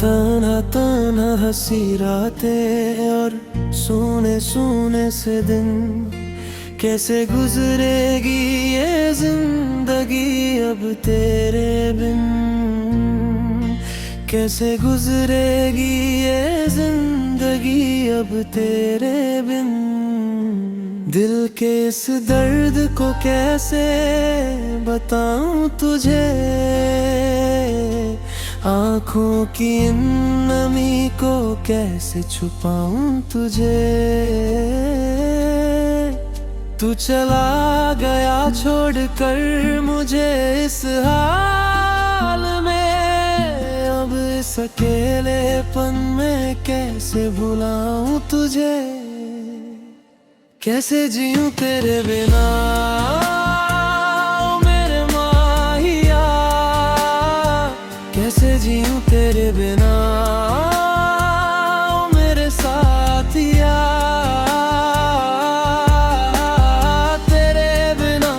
ताना ताना हंसी रातें और सोने सोने से दिन, कैसे गुजरेगी ये जिंदगी अब तेरे बिन। कैसे गुजरेगी ये जिंदगी अब तेरे बिन। दिल के इस दर्द को कैसे बताऊं तुझे, आँखों की इन नमी को कैसे छुपाऊं तुझे। तू चला गया छोड़कर मुझे इस हाल में, अब इस अकेलेपन में कैसे भुलाऊं तुझे। कैसे जीऊं तेरे बिना कैसे जीऊं तेरे बिना मेरे साथिया। तेरे बिना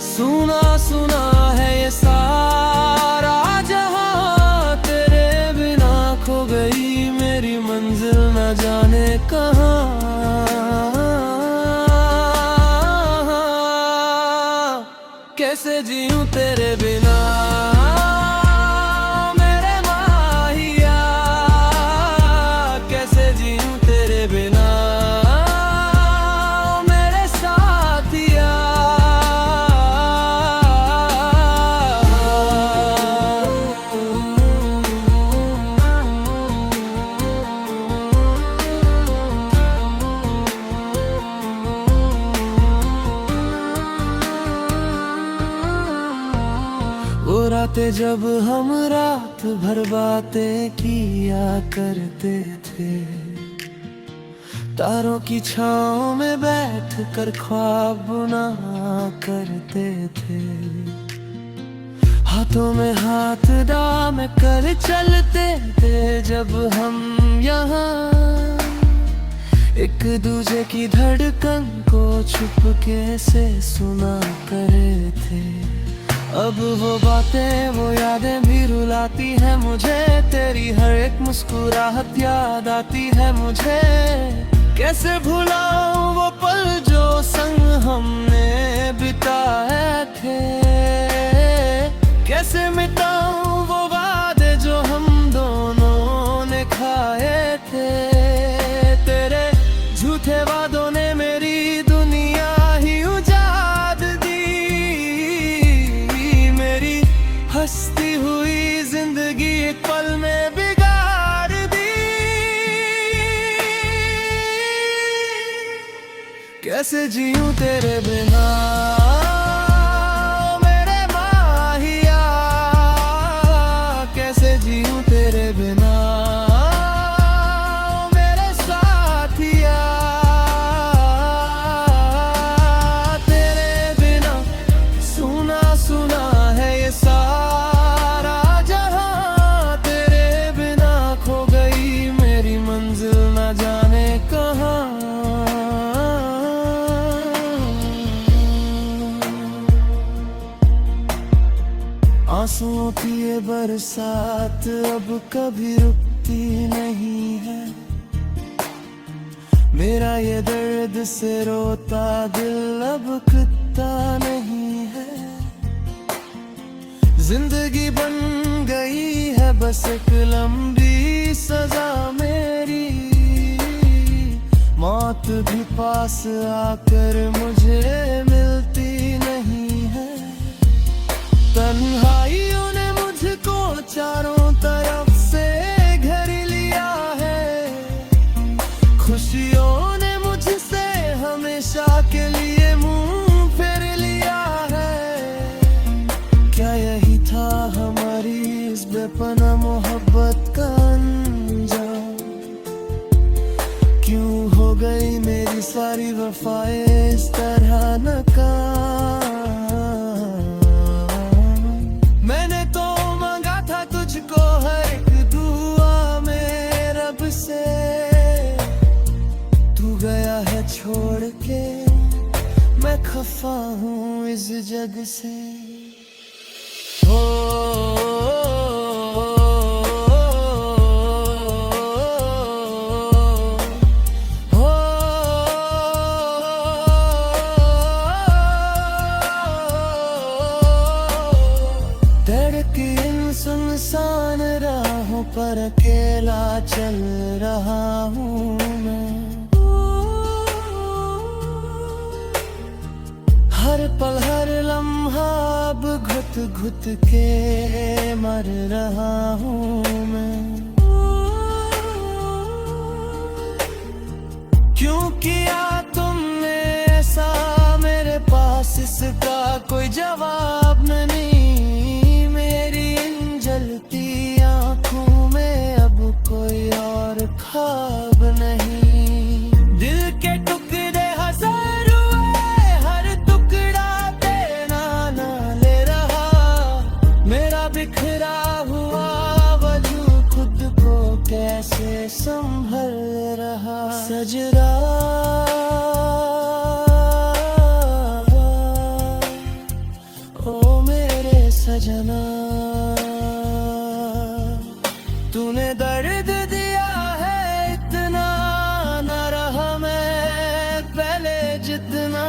सुना सुना है ये सारा जहां, तेरे बिना खो गई मेरी मंजिल न जाने कहां। कैसे जीऊं तेरे बिना वो रातें जब हम रात भर बातें किया करते थे, तारों की छाँव में बैठ कर ख्वाब बुना करते थे। हाथों में हाथ डाल कर चलते थे जब हम यहाँ, एक दूजे की धड़कन को चुपके से सुना करे थे। अब वो बातें वो यादें भी रुलाती है मुझे, तेरी हर एक मुस्कुराहट याद आती है मुझे। कैसे भुलाऊं वो पल जो संग हमने बिताए थे, कैसे मिटाऊं वो वादे जो हम दोनों ने खाए थे। तेरे झूठे वादों ने मेरी दुनिया ही उजाड़ दी, मेरी हंसती हुई जिंदगी एक पल में बिगाड़ दी। कैसे जीऊं तेरे बिना मेरे माहिया, कैसे जीऊं तेरे बिना मेरे साथिया। तेरे बिना सुना सुना है ये सारा जहां, तेरे बिना खो गई मेरी मंजिल न जाने कहां। आंसुओं की ये बरसात अब कभी रुकती नहीं है, मेरा ये दर्द से रोता दिल अब रुकता नहीं है। जिंदगी बन गई है बस एक लंबी सजा मेरी, मौत भी पास आकर मुझे मिलती नहीं है। तन्हाइयों ने मुझको चारों तरफ से घेर लिया है, खुशियों ने मुझसे हमेशा के लिए मुंह फेर लिया है। क्या यही था हमारी इस बेपनाह मोहब्बत का अंजाम, क्यों हो गई मेरी सारी वफाएं इस तरह नाकाम। मैंने तो मांगा था तुझको हर एक दुआ में रब से, तू गया है छोड़ के, मैं खफा हूँ इस जग से। हो पर अकेला चल रहा हूँ मैं। हर पल हर लम्हा अब घुट घुट के मर रहा हूँ मैं। क्यों किया तुमने ऐसा मेरे पास इसका कोई जवाब नहीं। मेरी इन जलती आँखों में अब कोई और ख्वाब नहीं। दिल के टुकड़े हजार हुए, हर टुकड़ा देना ना ले रहा। मेरा बिखरा हुआ वजूद खुद को कैसे संभल रहा। सजरा ओ मेरे सजना, तूने दर्द दिया है इतना, न रहा मैं पहले जितना।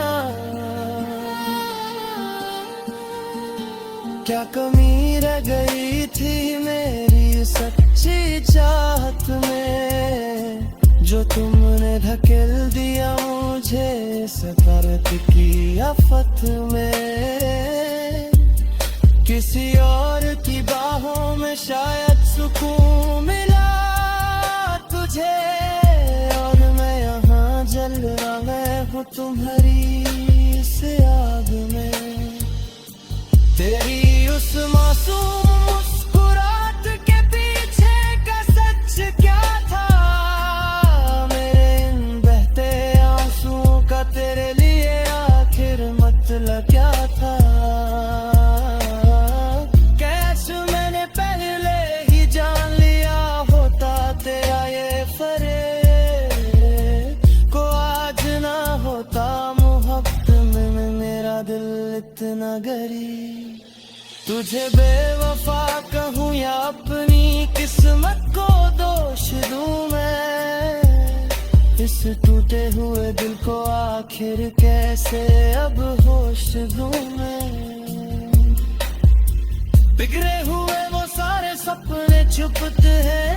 क्या कमी रह गई थी मेरी सच्ची चाहत में, जो तुमने धकेल दिया मुझे इस दर्द की आफत में। किसी और की बाहों में शायद सुकून मिला तुझे, और मैं यहाँ जल रहा हूँ तुम्हारी इस आग में। तेरी उस मासूम मुस्कुराहट के पीछे का सच क्या था। मेरे इन बहते आंसुओं का तेरे लिए आखिर मतलब क्या था। कैश मैंने पहले ही जान लिया होता तेरा ये फरेब को आज ना होता मोहब्बत में मेरा दिल इतना गरीब। तुझे बेवफा कहूँ या अपनी किस्मत को दोष दूँ मैं, इस टूटे हुए दिल को आखिर कैसे अब होश दूँ मैं। बिखरे हुए वो सारे सपने छुपते हैं।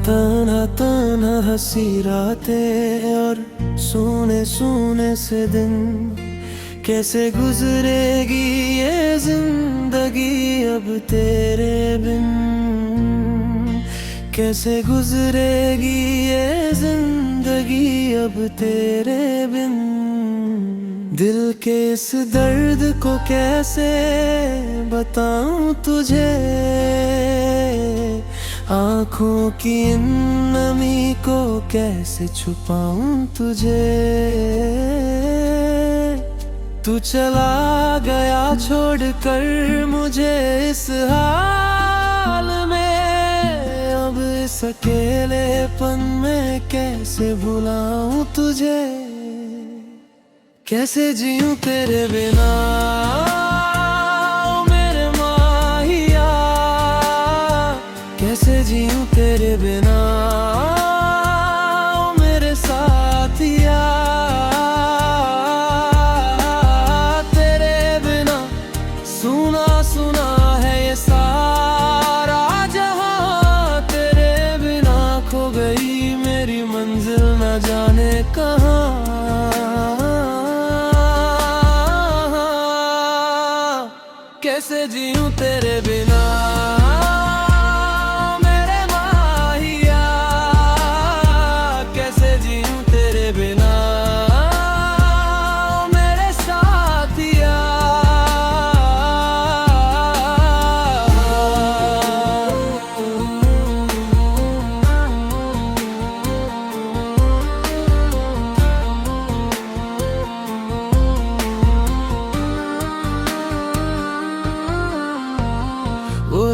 ताना ताना हंसी रातें और सोने सोने से दिन, कैसे गुजरेगी ये जिंदगी अब तेरे बिन। कैसे गुजरेगी ये जिंदगी अब तेरे बिन। दिल के इस दर्द को कैसे बताऊं तुझे, आँखों की इन नमी को कैसे छुपाऊं तुझे। तू चला गया छोड़कर मुझे इस हाल में, अब इस अकेलेपन में कैसे भुलाऊं तुझे। कैसे जीऊं तेरे बिना कैसे जीऊं तेरे बिना ओ मेरे साथिया। तेरे बिना सुना सुना है ये सारा जहां, तेरे बिना खो गई मेरी मंजिल न जाने कहां। कैसे जीऊं तेरे बिना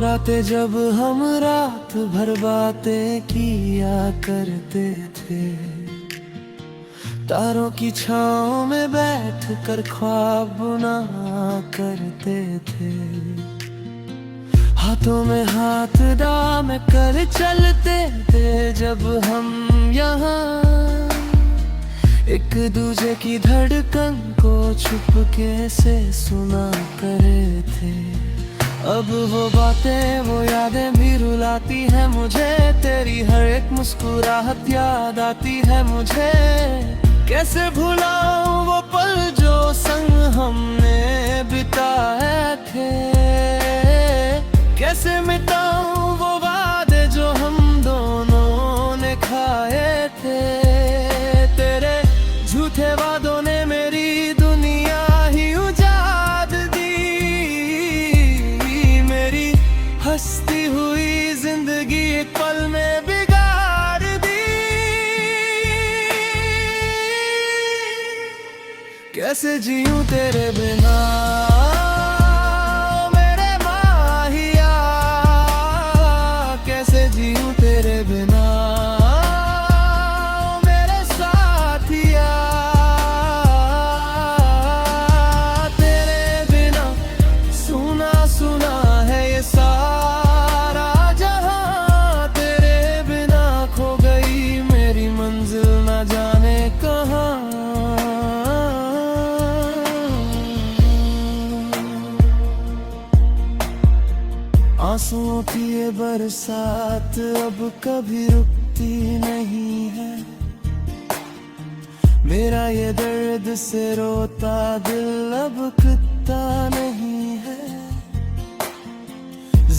रातें जब हम रात भर बातें किया करते थे, तारों की छाँव में बैठ कर ख्वाब बुना करते थे। हाथों में हाथ डाल कर चलते थे जब हम यहाँ, एक दूजे की धड़कन को चुपके से सुना करे थे। अब वो बातें वो यादें भी रुलाती हैं मुझे, तेरी हर एक मुस्कुराहट याद आती है मुझे। कैसे भुलाऊं वो पल जो संग हमने बिताए थे, कैसे मिटाऊं वो वादे जो हम दोनों ने खाए थे। तेरे झूठे वादों ने मेरी दुनिया ही उजाड़ दी, मेरी हंसती हुई जिंदगी एक पल में बिगाड़ दी। कैसे जीऊं तेरे बिना मेरे माहिया, कैसे जीऊं तेरे बिना मेरे साथिया। तेरे बिना सुना सुना है ये सारा जहां, तेरे बिना खो गई मेरी मंजिल न जाने कहां। आंसुओं की ये बरसात अब कभी रुकती नहीं है, मेरा ये दर्द से रोता दिल अब कितना नहीं है।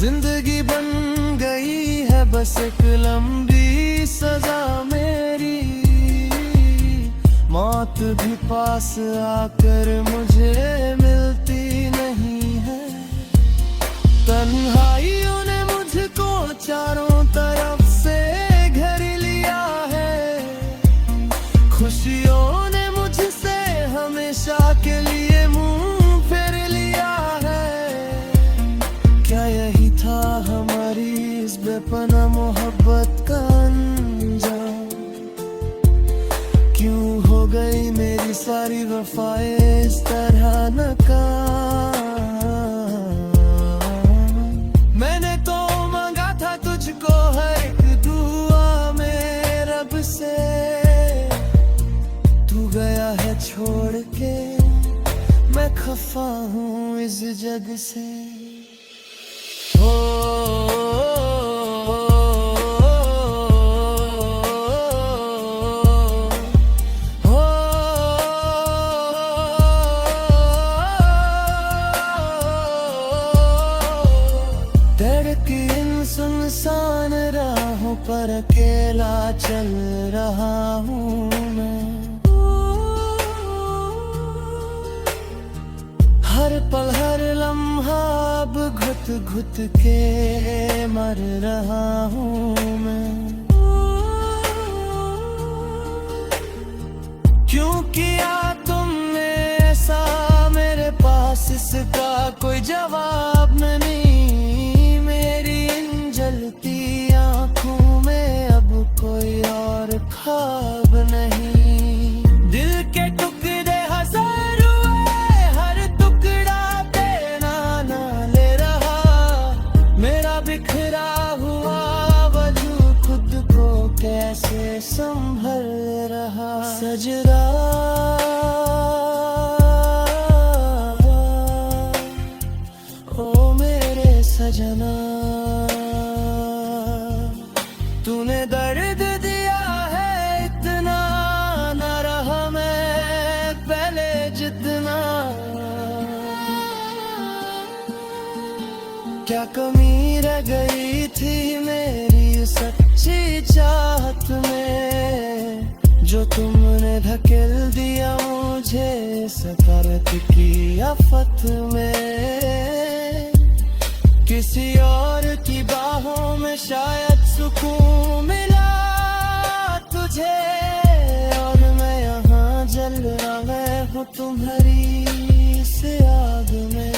जिंदगी बन गई है बस एक लंबी सजा मेरी, मौत भी पास आकर मुझे मिलती नहीं है। तन्हाइयों ने मुझको चारों तरफ से घेर लिया है, खुशियों ने मुझसे हमेशा के लिए मुंह फेर लिया है। क्या यही था हमारी इस बेपनाह मोहब्बत का अंजाम, क्यों हो गई मेरी सारी वफाएं इस तरह नाकाम। मैंने तो मांगा था तुझको हर एक दुआ में रब से, तू गया है छोड़ के, मैं खफा हूँ इस जग से। सुनसान राहों पर अकेला चल रहा हूँ मैं, हर पल हर लम्हा अब घुट घुट के मर रहा हूँ मैं। क्यों किया तुमने ऐसा मेरे पास इसका कोई जवाब नहीं, आंखों में अब कोई और ख्वाब नहीं। दिल के टुकड़े हजार हुए, हर टुकड़ा देना ना ले रहा, मेरा बिखरा हुआ वजूद खुद को कैसे संभल रहा। सजरा ओ मेरे सजना, तूने दर्द दिया है इतना, न रहा मैं पहले जितना। क्या कमी रह गई थी मेरी सच्ची चाहत में, जो तुमने धकेल दिया मुझे सफरत की आफत में। किसी और की बाहों में शायद सुकून मिला तुझे, और मैं यहाँ जल रहा हूँ तुम्हारी से आग में।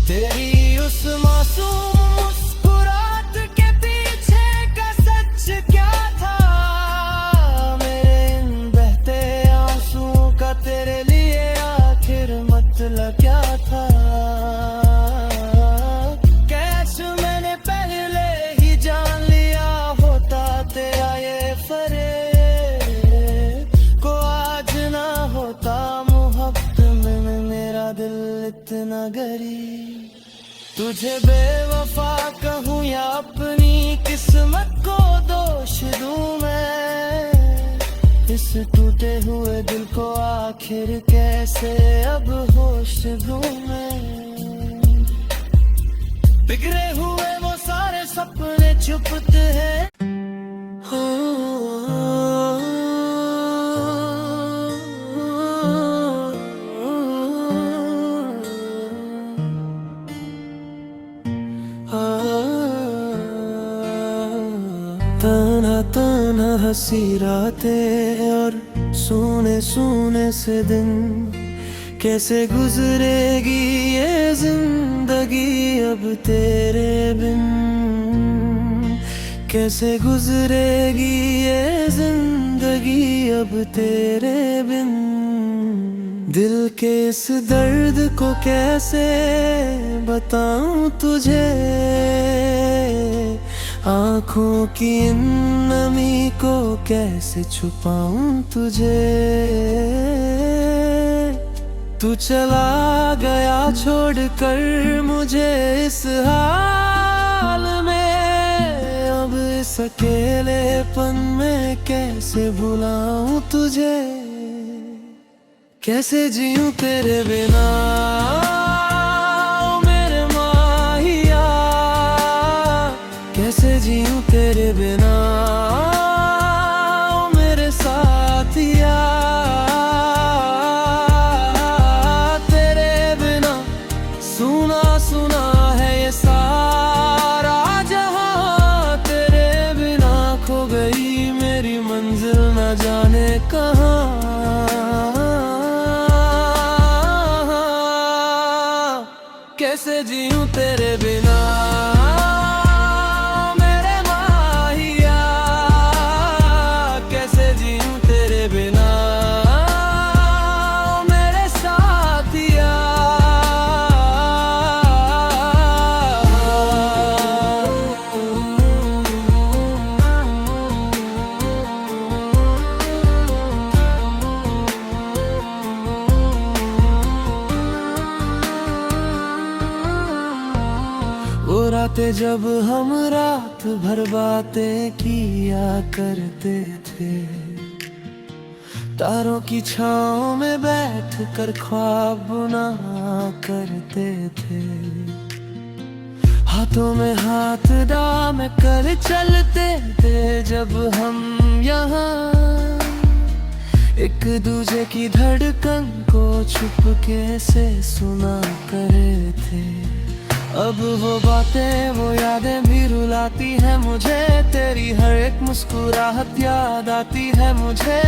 तेरी उस मासूम मुस्कुराहट के पीछे का सच क्या था, मेरे इन बहते आंसुओं का तेरे लिए आखिर मतलब क्या था। तुझे बेवफा कहूँ या अपनी किस्मत को दोष दूं मैं, इस टूटे हुए दिल को आखिर कैसे अब होश दूं मैं। बिगड़े हुए वो सारे सपने चुपते हैं। ताना ताना हंसी रातें और सोने सोने से दिन, कैसे गुजरेगी ये जिंदगी अब तेरे बिन, कैसे गुजरेगी ये जिंदगी अब तेरे बिन। दिल के इस दर्द को कैसे बताऊं तुझे, आँखों की इन नमी को कैसे छुपाऊं तुझे। तू चला गया छोड़कर मुझे इस हाल में, अब इस अकेलेपन में कैसे भुलाऊं तुझे, कैसे जीऊं तेरे बिना मेरे माहिया, कैसे जीऊं तेरे बिना मेरे साथिया। तेरे बिना सुना सुना है ये सारा जहां, तेरे बिना खो गई मेरी मंजिल न जाने कहां। कैसे जीऊं तेरे बिना मेरे माहिया, कैसे जीऊं तेरे बिना मेरे साथिया। वो रातें जब हम रात भर बातें किया करते थे, तारों की छाँव में बैठ कर ख्वाब बुना करते थे। हाथों में हाथ डाल कर चलते थे जब हम यहाँ, एक दूजे की धड़कन को चुपके से सुना करे थे। अब वो बातें वो यादें भी रुलाती हैं मुझे, तेरी हर एक मुस्कुराहट याद आती है मुझे।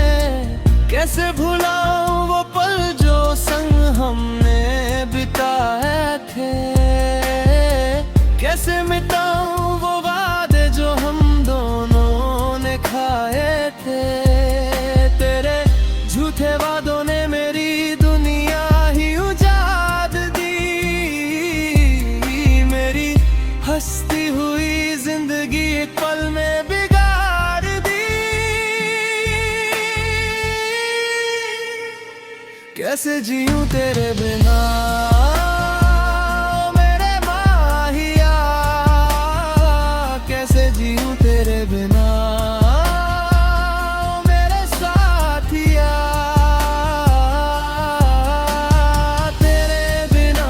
कैसे भुलाऊं वो पल जो संग हमने बिताए थे, कैसे मिटाऊं वो वादे जो हम दोनों ने खाए थे। तेरे झूठे वादों ने मेरी दुनिया ही उजाड़ दी, हंसती हुई जिंदगी एक पल में बिगाड़ दी। कैसे जीऊं तेरे बिना मेरे माहिया, कैसे जीऊं तेरे बिना मेरे साथिया। तेरे बिना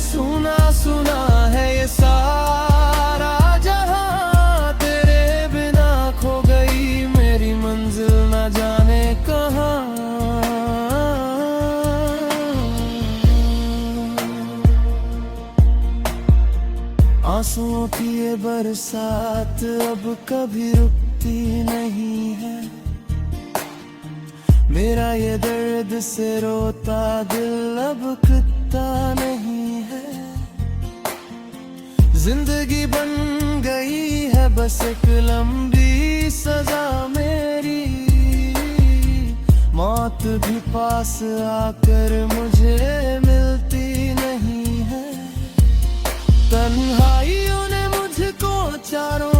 सुना सुना है ये सारा जहां, तेरे बिना खो गई मेरी मंजिल न जाने कहां। आंसुओं की ये बरसात अब कभी रुकती नहीं है, मेरा ये दर्द से रोता दिल अब रुकता नहीं है। जिंदगी बन गई है बस एक लंबी सजा मेरी, मौत भी पास आकर मुझे मिलती नहीं है। तन्हाइयों ने मुझको चारों